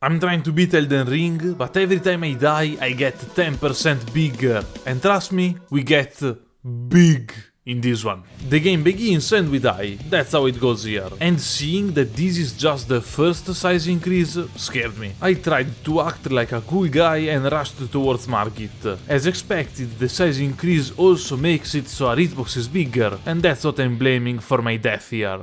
I'm trying to beat Elden Ring, but every time I die, I get 10% bigger. And trust me, we get big in this one. The game begins and we die, that's how it goes here. And seeing that this is just the first size increase scared me. I tried to act like a cool guy and rushed towards Margit. As expected, the size increase also makes it so our hitbox is bigger, and that's what I'm blaming for my death here.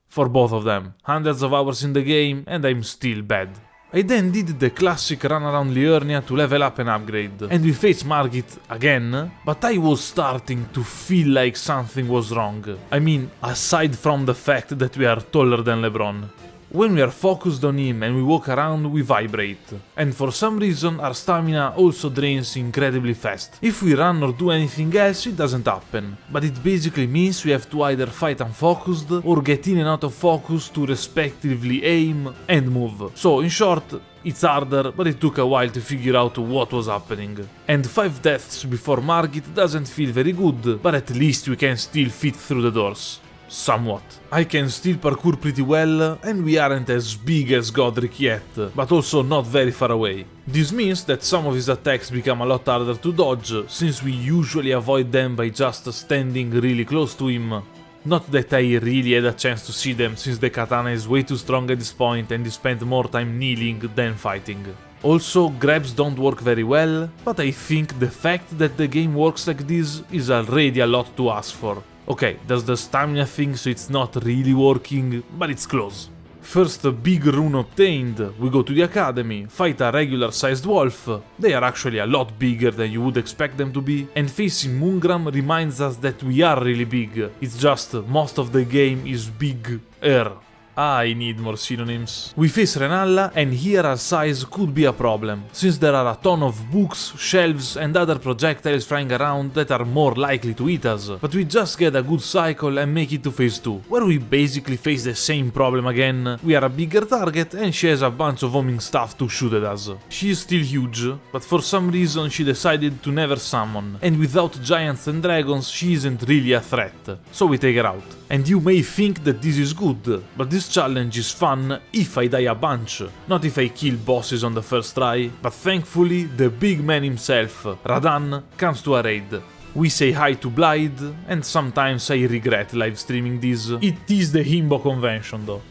For both of them. Hundreds of hours in the game and I'm still bad. I then did the classic run around Liurnia to level up and upgrade, and we faced Margit again, but I was starting to feel like something was wrong. I mean, aside from the fact that we are taller than LeBron. When we are focused on him and we walk around, we vibrate. And for some reason, our stamina also drains incredibly fast. If we run or do anything else, it doesn't happen. But it basically means we have to either fight unfocused or get in and out of focus to respectively aim and move. So in short, it's harder, but it took a while to figure out what was happening. And 5 deaths before Margit doesn't feel very good, but at least we can still fit through the doors. Somewhat. I can still parkour pretty well, and we aren't as big as Godric yet, but also not very far away. This means that some of his attacks become a lot harder to dodge, since we usually avoid them by just standing really close to him. Not that I really had a chance to see them, since the katana is way too strong at this point and you spend more time kneeling than fighting. Also, grabs don't work very well, but I think the fact that the game works like this is already a lot to ask for. Okay, there's the stamina thing, so it's not really working, but it's close. First big rune obtained, we go to the academy, fight a regular sized wolf, they are actually a lot bigger than you would expect them to be, and facing Mungram reminds us that we are really big, it's just most of the game is big-er. I need more synonyms. We face Renalla, and here our size could be a problem, since there are a ton of books, shelves and other projectiles flying around that are more likely to hit us, but we just get a good cycle and make it to phase 2, where we basically face the same problem again. We are a bigger target and she has a bunch of homing stuff to shoot at us. She is still huge, but for some reason she decided to never summon, and without giants and dragons she isn't really a threat, so we take her out. And you may think that this is good, but this challenge is fun if I die a bunch, not if I kill bosses on the first try, but thankfully the big man himself, Radahn, comes to our aid. We say hi to Blaidd, and sometimes I regret live streaming this. It is the Himbo convention though.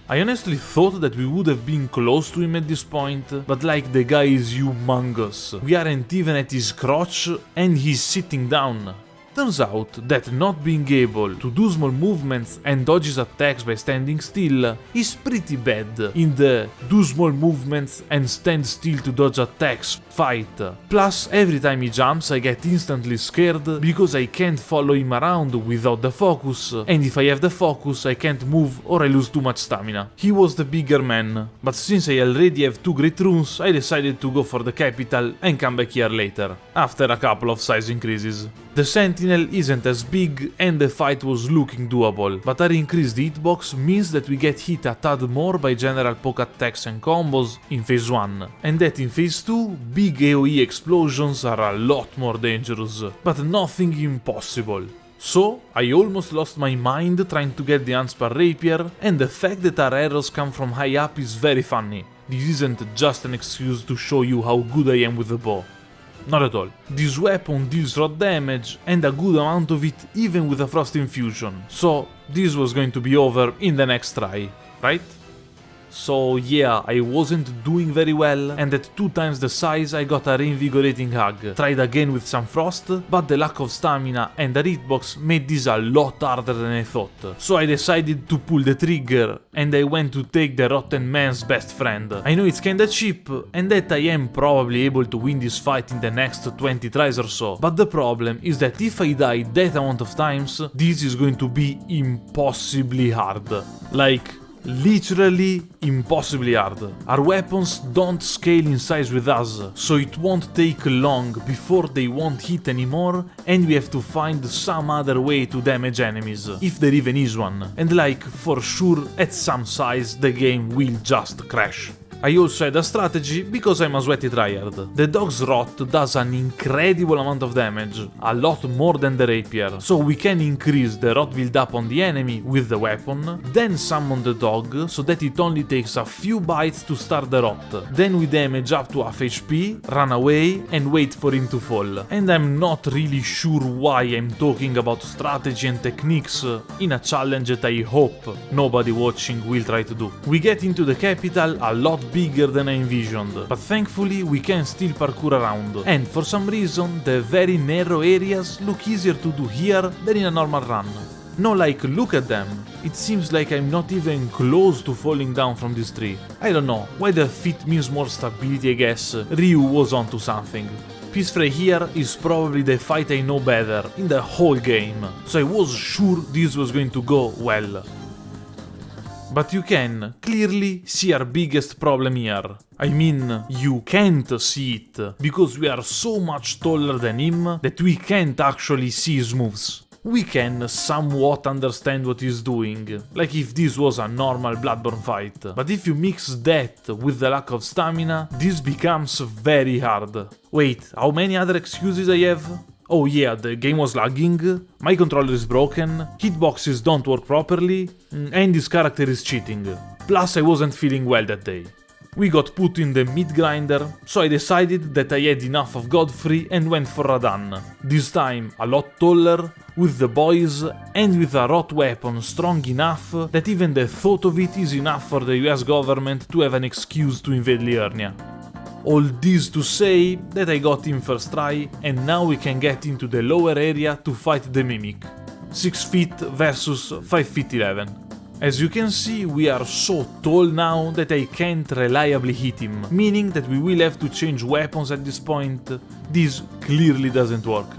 I honestly thought that we would have been close to him at this point, but like the guy is humongous. We aren't even at his crotch and he's sitting down. Turns out that not being able to do small movements and dodge his attacks by standing still is pretty bad in the do small movements and stand still to dodge attacks fight. Plus, every time he jumps I get instantly scared because I can't follow him around without the focus, and if I have the focus I can't move or I lose too much stamina. He was the bigger man, but since I already have 2 great runes I decided to go for the capital and come back here later, after a couple of size increases. The Sentinel isn't as big and the fight was looking doable, but our increased hitbox means that we get hit a tad more by general poke attacks and combos in phase 1, and that in phase 2, big AoE explosions are a lot more dangerous, but nothing impossible. So, I almost lost my mind trying to get the Unspar Rapier, and the fact that our arrows come from high up is very funny. This isn't just an excuse to show you how good I am with the bow. Not at all. This weapon deals rot damage, and a good amount of it even with a Frost Infusion, so this was going to be over in the next try, right? So yeah, I wasn't doing very well, and at 2 times the size I got a reinvigorating hug. Tried again with some frost, but the lack of stamina and the hitbox made this a lot harder than I thought. So I decided to pull the trigger, and I went to take the Rotten Man's best friend. I know it's kinda cheap, and that I am probably able to win this fight in the next 20 tries or so, but the problem is that if I die that amount of times, this is going to be impossibly hard. Like, literally impossibly hard. Our weapons don't scale in size with us, so it won't take long before they won't hit anymore and we have to find some other way to damage enemies, if there even is one. And like, for sure, at some size the game will just crash. I also had a strategy because I'm a sweaty tryhard. The dog's rot does an incredible amount of damage, a lot more than the rapier, so we can increase the rot build up on the enemy with the weapon, then summon the dog so that it only takes a few bites to start the rot. Then we damage up to half HP, run away and wait for him to fall. And I'm not really sure why I'm talking about strategy and techniques in a challenge that I hope nobody watching will try to do. We get into the capital a lot bigger than I envisioned, but thankfully we can still parkour around, and for some reason the very narrow areas look easier to do here than in a normal run. No, like, look at them. It seems like I'm not even close to falling down from this tree. I don't know, whether fit means more stability I guess, Ryu was onto something. Peace Fray here is probably the fight I know better in the whole game, so I was sure this was going to go well. But you can clearly see our biggest problem here. I mean, you can't see it, because we are so much taller than him that we can't actually see his moves. We can somewhat understand what he's doing, like if this was a normal Bloodborne fight. But if you mix that with the lack of stamina, this becomes very hard. Wait, how many other excuses I have? Oh yeah, the game was lagging, my controller is broken, hitboxes don't work properly, and this character is cheating. Plus I wasn't feeling well that day. We got put in the meat grinder, so I decided that I had enough of Godfrey and went for Radahn. This time a lot taller, with the boys, and with a rot weapon strong enough that even the thought of it is enough for the US government to have an excuse to invade Liurnia. All this to say that I got him first try, and now we can get into the lower area to fight the Mimic. 6 feet versus 5 feet 11. As you can see, we are so tall now that I can't reliably hit him, meaning that we will have to change weapons at this point. This clearly doesn't work.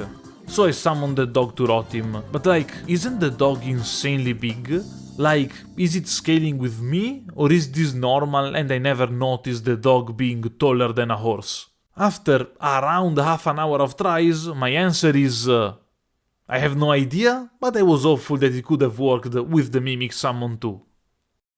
So I summoned the dog to rot him, but like, isn't the dog insanely big? Like, is it scaling with me, or is this normal and I never noticed the dog being taller than a horse? After around half an hour of tries, my answer is... I have no idea, but I was hopeful that it could have worked with the Mimic summon too.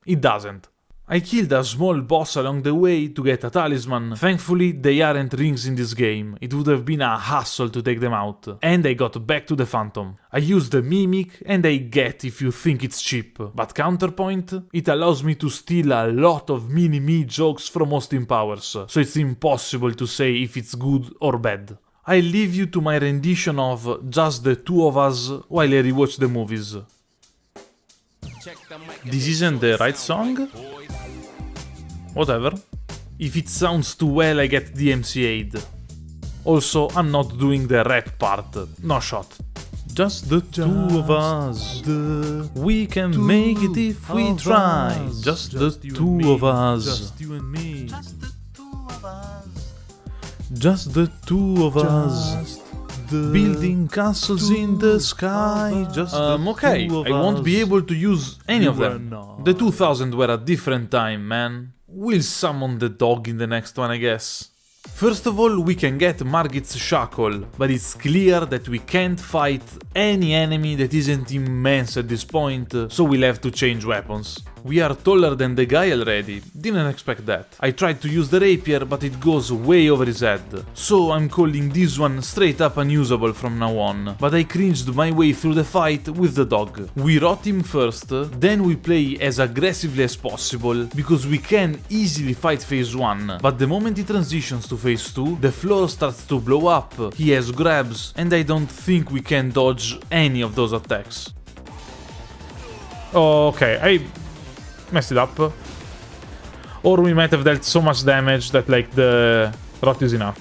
It doesn't. I killed a small boss along the way to get a talisman. Thankfully, they aren't rings in this game, it would have been a hassle to take them out. And I got back to the Phantom. I used the Mimic, and I get if you think it's cheap. But counterpoint, it allows me to steal a lot of mini-me jokes from Austin Powers, so it's impossible to say if it's good or bad. I leave you to my rendition of Just the Two of Us while I rewatch the movies. This isn't the right song? Whatever. If it sounds too well, I get DMCA'd. Also, I'm not doing the rap part, no shot. Just the two of us. We can make it if we try. Just the two of us. Just you and me. Just the two of us. Building castles in the sky. Just okay, I won't be able to use any of them. The 2000 were a different time, man. We'll summon the dog in the next one, I guess. First of all, we can get Margit's Shackle, but it's clear that we can't fight any enemy that isn't immense at this point, so we'll have to change weapons. We are taller than the guy already, didn't expect that. I tried to use the rapier, but it goes way over his head, so I'm calling this one straight up unusable from now on, but I cringed my way through the fight with the dog. We rot him first, then we play as aggressively as possible, because we can easily fight phase 1, but the moment he transitions to phase 2, the floor starts to blow up, he has grabs, and I don't think we can dodge any of those attacks. Okay, I messed it up. Or we might have dealt so much damage that like the rot is enough.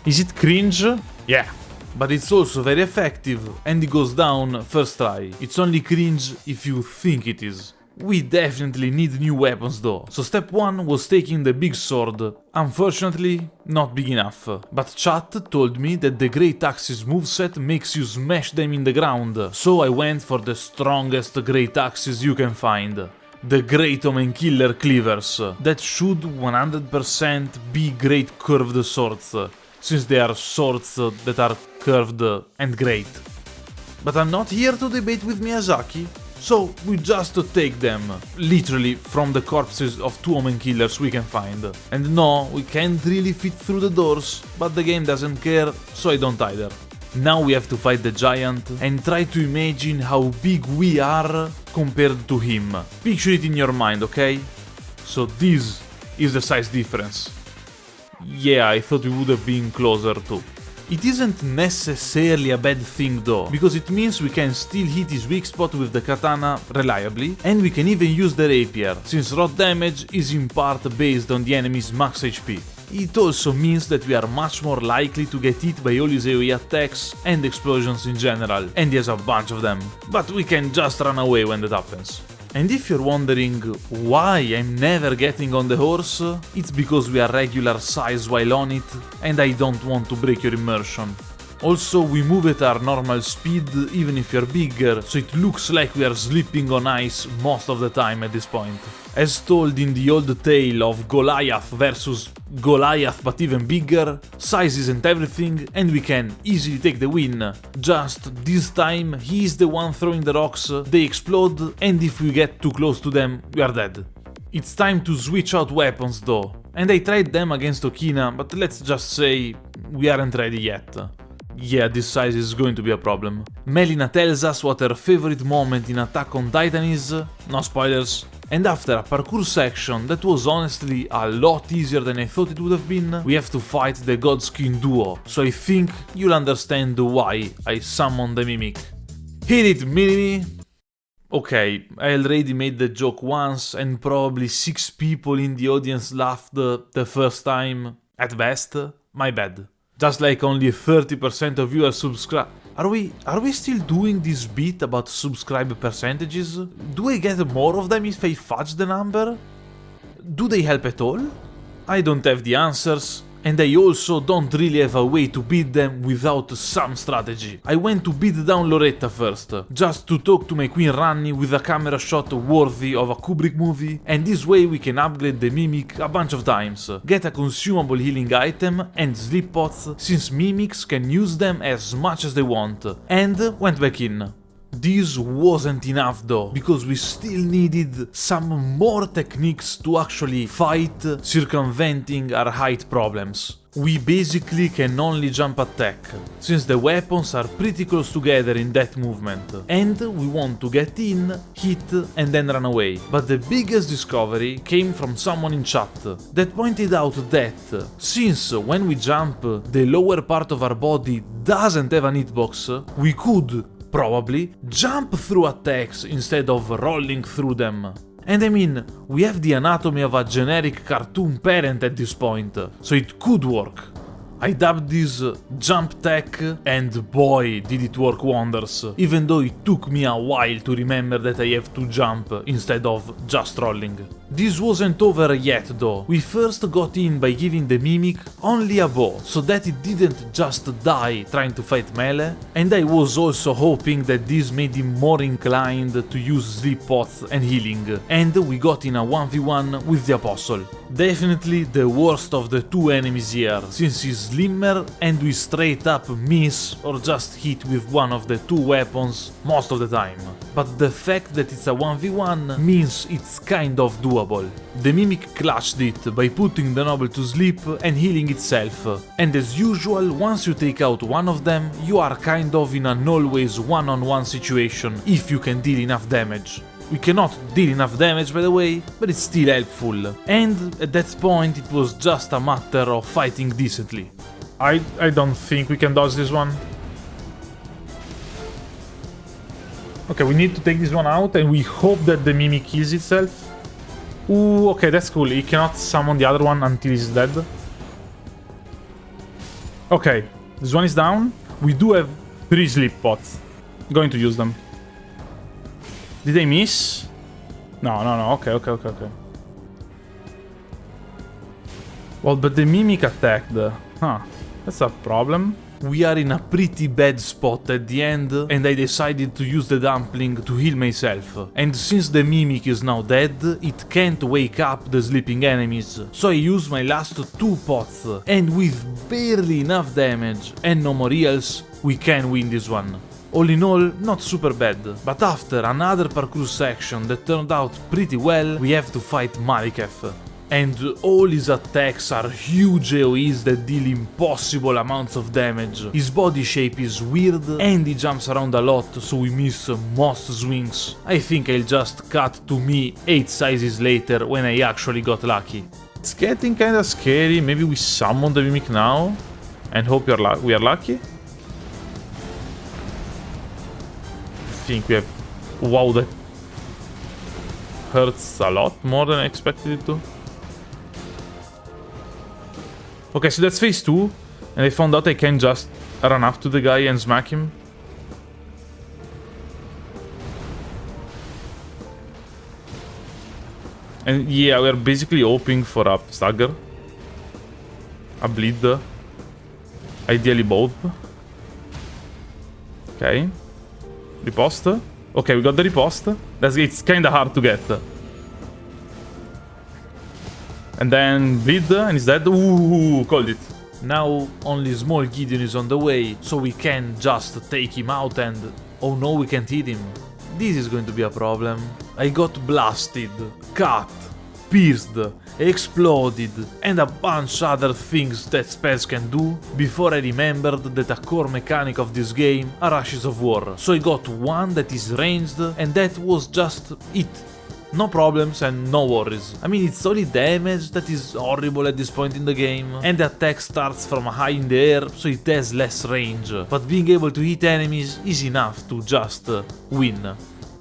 Is it cringe? Yeah. But it's also very effective, and it goes down first try. It's only cringe if you think it is. We definitely need new weapons though, so step 1 was taking the big sword. Unfortunately, not big enough. But chat told me that the Great Axis moveset makes you smash them in the ground, so I went for the strongest Great Axis you can find. The Great Omen Killer Cleavers. That should 100% be great curved swords, since they are swords that are curved and great. But I'm not here to debate with Miyazaki, So we just take them, literally from the corpses of 2 Omen Killers we can find. And no, we can't really fit through the doors, but the game doesn't care, so I don't either. Now we have to fight the giant and try to imagine how big we are compared to him. Picture it in your mind, okay? So this is the size difference. Yeah, I thought we would have been closer too. It isn't necessarily a bad thing though, because it means we can still hit his weak spot with the katana reliably, and we can even use the rapier, since rot damage is in part based on the enemy's max HP. It also means that we are much more likely to get hit by all his AoE attacks and explosions in general, and he has a bunch of them, but we can just run away when that happens. And if you're wondering why I'm never getting on the horse, it's because we are regular size while on it, and I don't want to break your immersion. Also, we move at our normal speed even if you're bigger, so it looks like we are slipping on ice most of the time at this point. As told in the old tale of Goliath versus Goliath but even bigger, size isn't everything and we can easily take the win. Just this time he is the one throwing the rocks, they explode, and if we get too close to them, we are dead. It's time to switch out weapons though, and I tried them against Okina, but let's just say we aren't ready yet. Yeah, this size is going to be a problem. Melina tells us what her favorite moment in Attack on Titan is, no spoilers, and after a parkour section that was honestly a lot easier than I thought it would have been, we have to fight the Godskin duo, so I think you'll understand why I summoned the Mimic. Hit it, Mimi! Okay, I already made the joke once and probably 6 people in the audience laughed the first time, at best, my bad. Just like only 30% of you are subscribed. Are we still doing this bit about subscribe percentages? Do I get more of them if I fudge the number? Do they help at all? I don't have the answers, and I also don't really have a way to beat them without some strategy. I went to beat down Loretta first, just to talk to my Queen Ranni with a camera shot worthy of a Kubrick movie, and this way we can upgrade the Mimic a bunch of times, get a consumable healing item and sleep pots, since Mimics can use them as much as they want, and went back in. This wasn't enough though, because we still needed some more techniques to actually fight circumventing our height problems. We basically can only jump attack, since the weapons are pretty close together in that movement, and we want to get in, hit and then run away. But the biggest discovery came from someone in chat that pointed out that, since when we jump the lower part of our body doesn't have an hitbox, we could probably jump through attacks instead of rolling through them. And I mean, we have the anatomy of a generic cartoon parent at this point, so it could work. I dubbed this jump tech, and boy did it work wonders, even though it took me a while to remember that I have to jump instead of just rolling. This wasn't over yet though. We first got in by giving the Mimic only a bow, so that it didn't just die trying to fight melee, and I was also hoping that this made him more inclined to use sleep pots and healing, and we got in a 1v1 with the Apostle. Definitely the worst of the two enemies here, since he's slimmer and we straight up miss or just hit with one of the two weapons most of the time. But the fact that it's a 1v1 means it's kind of doable. The Mimic clutched it by putting the Noble to sleep and healing itself, and as usual, once you take out one of them, you are kind of in an always one-on-one situation if you can deal enough damage. We cannot deal enough damage by the way, but it's still helpful, and at that point it was just a matter of fighting decently. I don't think we can dodge this one. Okay, we need to take this one out and we hope that the Mimic kills itself. Ooh, okay, that's cool. He cannot summon the other one until he's dead. Okay, this one is down. We do have 3 sleep pots. Going to use them. Did I miss? No. Okay. Well, but the Mimic attacked. Huh, that's a problem. We are in a pretty bad spot at the end, and I decided to use the dumpling to heal myself. And since the Mimic is now dead, it can't wake up the sleeping enemies. So I use my last 2 pots, and with barely enough damage and no more heals, we can win this one. All in all, not super bad, but after another parkour section that turned out pretty well, we have to fight Maliketh. And all his attacks are huge AoEs that deal impossible amounts of damage. His body shape is weird and he jumps around a lot, so we miss most swings. I think I'll just cut to me 8 sizes later when I actually got lucky. It's getting kinda scary. Maybe we summon the Mimic now and hope we are lucky. I think we have... Wow, that hurts a lot more than I expected it to. Okay, so that's phase 2, and I found out I can just run up to the guy and smack him. And yeah, we're basically hoping for a stagger, a bleed, ideally both. Okay, riposte. Okay, we got the riposte. It's kinda hard to get. And then bleed, and he's dead. Ooh, called it. Now only small Gideon is on the way, so we can just take him out and... Oh no, we can't hit him. This is going to be a problem. I got blasted, cut, pierced, exploded, and a bunch other things that spells can do before I remembered that a core mechanic of this game are Ashes of War. So I got one that is ranged, and that was just it. No problems and no worries. I mean, it's only damage that is horrible at this point in the game, and the attack starts from high in the air, so it has less range. But being able to hit enemies is enough to just win.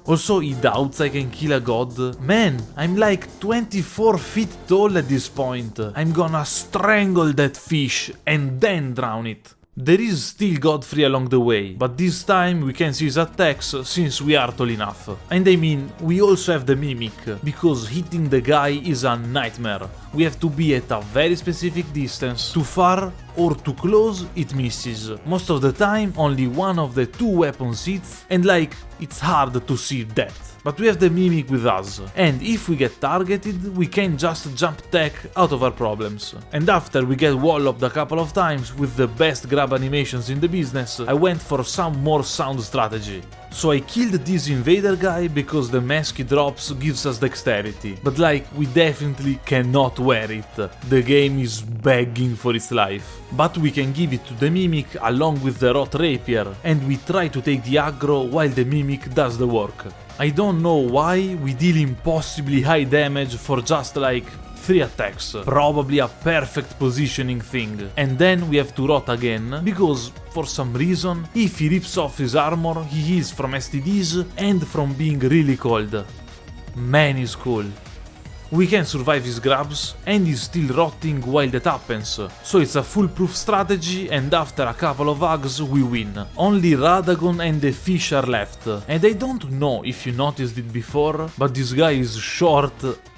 Also, he doubts I can kill a god. Man, I'm like 24 feet tall at this point. I'm gonna strangle that fish and then drown it. There is still Godfrey along the way, but this time we can see his attacks since we are tall enough. And I mean, we also have the Mimic, because hitting the guy is a nightmare. We have to be at a very specific distance. Too far or too close, it misses. Most of the time, only one of the two weapons hits, and like, it's hard to see depth. But we have the Mimic with us, and if we get targeted, we can just jump tech out of our problems. And after we get walloped a couple of times with the best grab animations in the business, I went for some more sound strategy. So I killed this invader guy because the mask he drops gives us dexterity, but like, we definitely cannot wear it. The game is begging for its life. But we can give it to the Mimic along with the Rot Rapier, and we try to take the aggro while the Mimic does the work. I don't know why we deal impossibly high damage for just like 3 attacks, probably a perfect positioning thing. And then we have to rot again, because for some reason, if he rips off his armor, he heals from STDs and from being really cold. Man is cool. We can survive his grabs, and he's still rotting while that happens, so it's a foolproof strategy, and after a couple of hugs we win. Only Radagon and the fish are left, and I don't know if you noticed it before, but this guy is short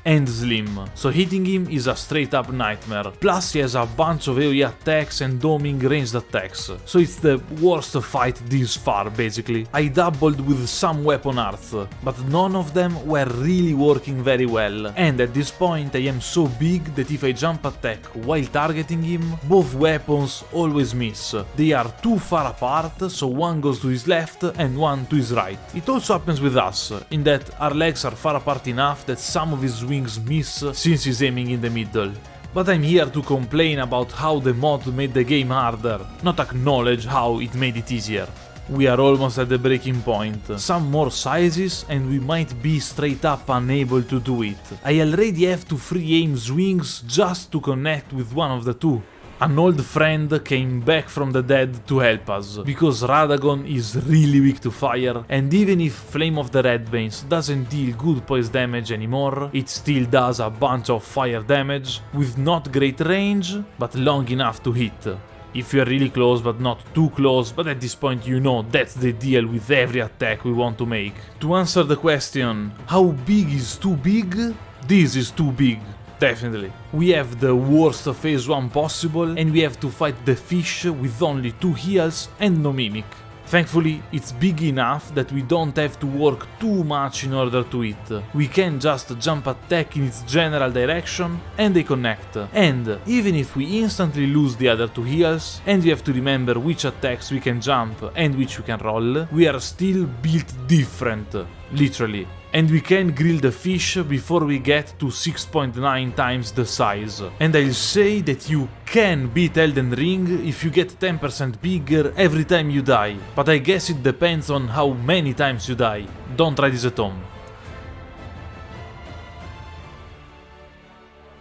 and slim, so hitting him is a straight up nightmare. Plus he has a bunch of AoE attacks and doming ranged attacks, so it's the worst fight this far basically. I dabbled with some weapon arts, but none of them were really working very well, and at this point I am so big that if I jump attack while targeting him, both weapons always miss. They are too far apart, so one goes to his left and one to his right. It also happens with us, in that our legs are far apart enough that some of his wings miss since he's aiming in the middle. But I'm here to complain about how the mod made the game harder, not acknowledge how it made it easier. We are almost at the breaking point. Some more sizes and we might be straight up unable to do it. I already have to free aim swings just to connect with one of the two. An old friend came back from the dead to help us, because Radagon is really weak to fire, and even if Flame of the Red Veins doesn't deal good poise damage anymore, it still does a bunch of fire damage, with not great range, but long enough to hit. If you're really close but not too close, but at this point you know that's the deal with every attack we want to make. To answer the question, how big is too big? This is too big. Definitely. We have the worst phase 1 possible, and we have to fight the fish with only 2 heals and no Mimic. Thankfully, it's big enough that we don't have to work too much in order to hit. We can just jump attack in its general direction and they connect. And even if we instantly lose the other two heals, and we have to remember which attacks we can jump and which we can roll, we are still built different, literally. And we can grill the fish before we get to 6.9 times the size. And I'll say that you can beat Elden Ring if you get 10% bigger every time you die, but I guess it depends on how many times you die. Don't try this at home.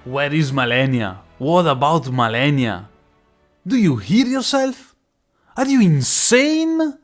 Where is Malenia? What about Malenia? Do you hear yourself? Are you insane?